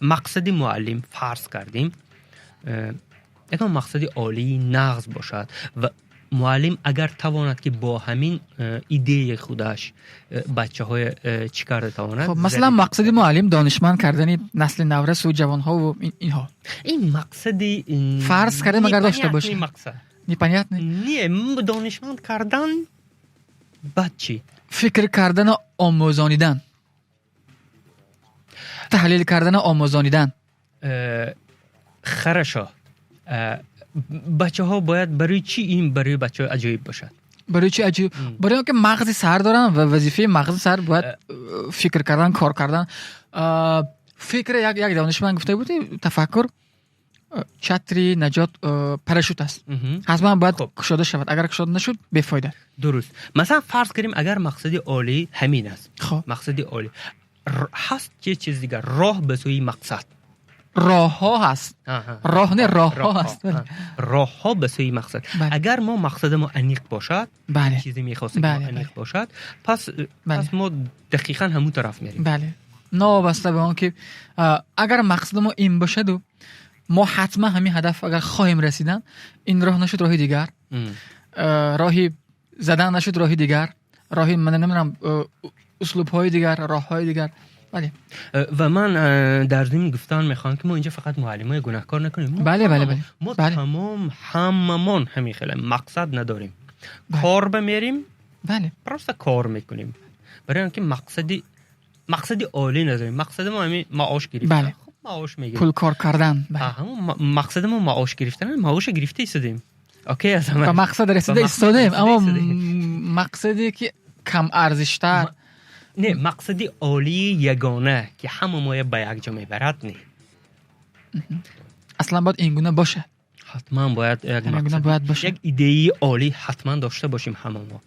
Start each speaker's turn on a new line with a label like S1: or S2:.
S1: مقصد معلم فرض کردیم یک مقصد عالی نغز باشد و معلم اگر تواند که با همین ایده خودش بچه های چیکار تواند.
S2: خب مثلا مقصد معلم دانشمند کردن نسل نورس و جوان ها و اینها.
S1: این مقصد
S2: فرض کردیم اگر داشته باشه. نیپنیت
S1: نه دانشمند کردن بچه.
S2: فکر کردن آموزانیدن. تحلیل کردن آموزانیدن.
S1: خرشا بچه ها باید برای چی این برای بچه ها عجیب باشد؟
S2: برای چی عجیب؟ برای اینکه مغز سر دارن و وظیفه مغز سر باید فکر کردن، کار کردن. فکر یک دانشمند گفته بود تفکر چتری نجات پراشوت است. حتما باید کشاده شود. اگر کشاده نشد بیفایده.
S1: درست. مثلا فرض کنیم اگر مقصد عالی همین است.
S2: خب
S1: مقصد عالی هست چه چیز دیگر راه به سوی مقصد.
S2: راه ها هست. راه نه راه ها هست.
S1: راه ها به سوی مقصد. اگر ما مقصدمون انیق باشد، چیزی می‌خواستیم انیق باشد، پس ما دقیقاً همون طرف میریم.
S2: بله. نابسته به آن که اگر مقصدمون این باشد ما حتما همین هدف اگر خواهیم رسیدن، این راه نشد راهی دیگر، راهی زدن نشد راهی دیگر، راهی من نمیدونم اسلوب های دیگر، راه های دیگر. بله.
S1: و من در ضمن گفتن میخوام که ما اینجا فقط معلمای گناهکار نکنیم.
S2: بله.
S1: ما تمام هممون همین خیلی مقصد نداریم. کار بمیریم.
S2: بله.
S1: پروسه کار میکنیم. برای اینکه مقصدی عالی نداریم. مقصد ما همین معاش گرفتن.
S2: بله.
S1: خب معاش میگیریم.
S2: پول کار کردن.
S1: همون مقصد ما معاش گرفتن. معاش گرفته ایستادیم. اوکی از همه.
S2: به مقصد رسیده ایستادیم، اما مقصدی که کم ارزش‌تر.
S1: نه مقصدی عالی یگانه که همه ما به یک جا میبرد نه.
S2: اصلا باید این گونه باشه.
S1: حتما باید یک ایده عالی حتما داشته باشیم همه ما.